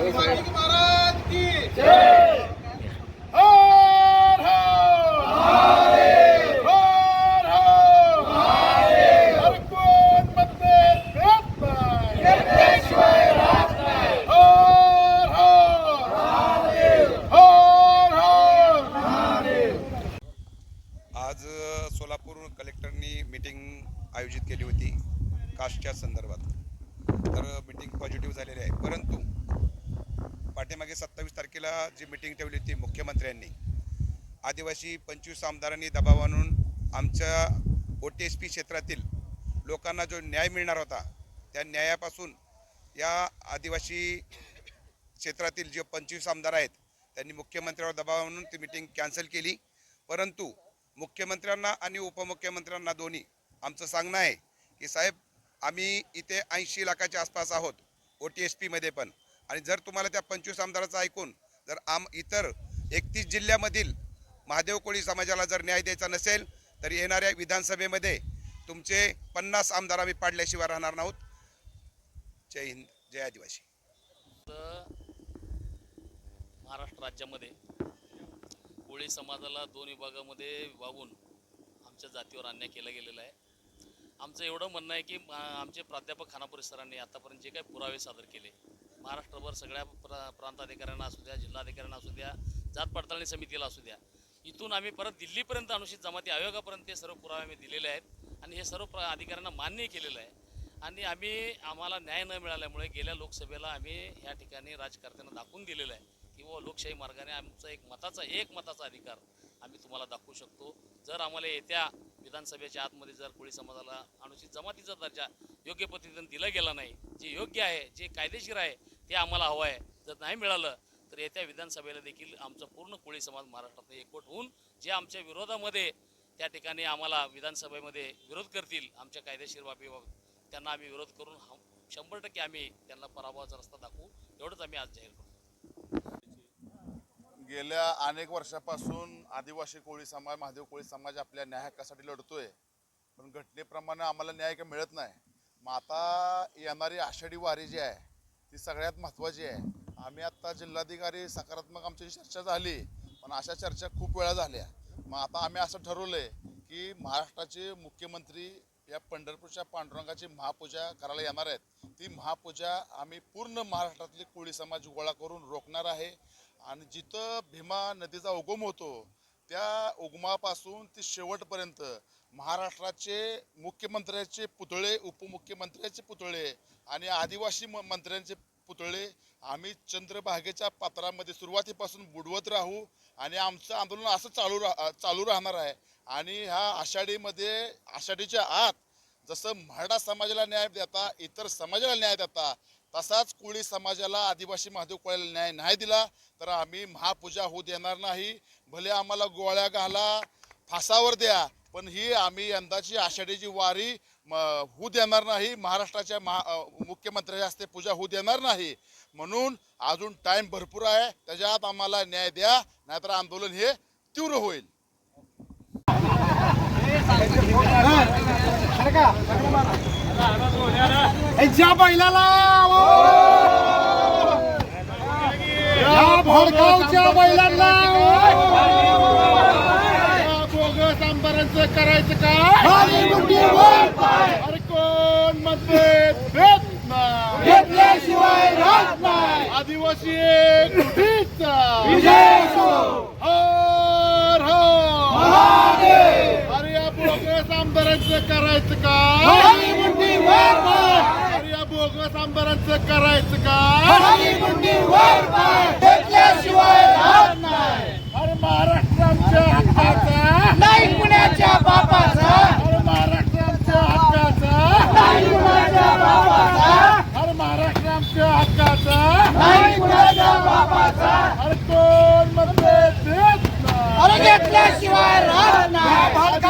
महाराज की आज सोलापूर कलेक्टरनी मीटिंग आयोजित केली होती कास्टच्या संदर्भात. तर मीटिंग पॉझिटिव्ह झालेली आहे, परंतु पाठीमागे 27 तारखेला जी मीटिंग ठेवली होती मुख्यमंत्र्यांनी, आदिवासी 25 आमदारांनी दबाव आणून आमच्या OTSP क्षेत्रातील लोकांना जो न्याय मिळणार होता त्या न्यायापासून या आदिवासी क्षेत्रातील जे 25 आमदार आहेत त्यांनी मुख्यमंत्र्यांवर दबाव आणून ती मीटिंग कॅन्सल केली. परंतु मुख्यमंत्र्यांना आणि उपमुख्यमंत्र्यांना दोन्ही आमचं सांगणं आहे की साहेब, आम्ही इथे 80 लाखाच्या आसपास आहोत OTSPमध्ये पण, आणि जर तुम्हाला त्या 25 आमदाराचं ऐकून जर इतर 31 जिल्ह्यामधील महादेव कोळी समाजाला जर न्याय द्यायचा नसेल तर येणाऱ्या विधानसभेमध्ये तुमचे 50 आमदार आम्ही पाडल्याशिवाय राहणार नाहीत. जय हिंद, जय आदिवासी. महाराष्ट्र राज्यामध्ये कोळी समाजाला 2 विभागामध्ये विभागून आमच्या जातीवर अन्याय केला गेलेला आहे. आमचं एवढं म्हणणं आहे की आमचे प्राध्यापक खानापुरे सरांनी आतापर्यंत जे काही पुरावे सादर केले, महाराष्ट्रभर सगळ्या प्रांताधिकाऱ्यांना असू द्या, जिल्हाधिकाऱ्यांना असू द्या, जात पडताळणी समितीला असू द्या, इथून आम्ही परत दिल्लीपर्यंत अनुसूचित जमाती आयोगापर्यंत ते सर्व पुरावे आम्ही दिलेले आहेत आणि हे सर्व अधिकाऱ्यांना मान्य केलेलं आहे. आणि आम्हाला न्याय न मिळाल्यामुळे गेल्या लोकसभेला आम्ही ह्या ठिकाणी राजकारत्यांना दाखवून दिलेलं आहे की व लोकशाही मार्गाने आमचा एक मताचा अधिकार आम्ही तुम्हाला दाखवू शकतो. जर आम्हाला येत्या विधानसभेच्या आतमध्ये जर कोळी समाजाला अनुसूचित जमातीचा दर्जा योग्य पद्धतीने दिला गेला नाही, जे योग्य आहे, जे कायदेशीर आहे ते आम्हाला हवं आहे, जर नाही मिळालं तर येत्या विधानसभेला देखील आमचा पूर्ण कोळी समाज महाराष्ट्रात एकवट होऊन जे आमच्या विरोधामध्ये त्या ठिकाणी आम्हाला विधानसभेमध्ये विरोध करतील आमच्या कायदेशीर बाबीबाबत, त्यांना आम्ही विरोध करून 100% आम्ही त्यांना पराभवाचा रस्ता दाखवू, एवढंच आम्ही आज जाहीर करतो. गेल्या अनेक वर्षापासून आदिवासी कोळी समाज, महादेव कोळी समाज आपल्या न्याय हक्कासाठी लढतोय, पण घटनेप्रमाणे आम्हाला न्याय काही मिळत नाही. मग आता येणारी आषाढी वारी जी आहे ती सगळ्यात महत्त्वाची आहे. आम्ही आत्ता जिल्हाधिकारी सकारात्मक आमची चर्चा झाली, पण अशा चर्चा खूप वेळा झाल्या. मग आता आम्ही असं ठरवलंय की महाराष्ट्राचे मुख्यमंत्री या पंढरपूरच्या पांडुरंगाची महापूजा करायला येणार आहेत. ती महापूजा आम्ही पूर्ण महाराष्ट्रातले कोळी समाज गोळा करून रोखणार आहे. आणि जिथं भीमा नदीचा उगम होतो त्या उगमापासून ते शेवटपर्यंत महाराष्ट्राचे मुख्यमंत्र्याचे पुतळे, उपमुख्यमंत्र्याचे पुतळे आणि आदिवासी मंत्र्यांचे पुतळे आम्ही चंद्रभागेच्या पात्रामध्ये सुरुवातीपासून बुडवत राहू आणि आमचं आंदोलन असं चालू राहणार आहे. आणि ह्या आषाढीच्या आत जसं मराठा समाजाला न्याय देता, इतर समाजाला न्याय देता, तसाच कोळी समाजाला, आदिवासी महादेव कोळ्याला न्याय नाही दिला तर आम्ही महापूजा होऊ देणार नाही. भले आम्हाला गोळ्या घाला, फासावर द्या, पण ही आम्ही यंदाची आषाढीची वारी होऊ देणार नाही. महाराष्ट्राच्या मुख्यमंत्र्याच्या हस्ते पूजा होऊ देणार नाही. म्हणून अजून टाइम भरपूर आहे, त्याच्यात आम्हाला न्याय द्या, नाहीतर आंदोलन हे तीव्र होईल. ज्या बैलाला भडगावच्या बैलांना बोगस आमदारांचं करायचं काय? अरे कोण म्हणते भेट नाही, घेतल्याशिवाय राहत नाही, आदिवासी एकटीचा विजय असो. अरे या बोगस आमदारांचं करायचं काय? अरे या बोगस आमदारांचं करायचं काय? घेतल्याशिवाय राहत नाही. अरे महाराष्ट्र आमच्या हक्काचा नाही, पुण्याच्या बापाचा. अरे महाराष्ट्र आमच्या हक्काचा नाही, पुण्याच्या बापाचा. अरे महाराष्ट्र आमच्या हक्काचा नाही, पुण्याच्या बापाचा. अरे कोण म्हणते देत नाही, अरे घेतल्याशिवाय राहत नाही.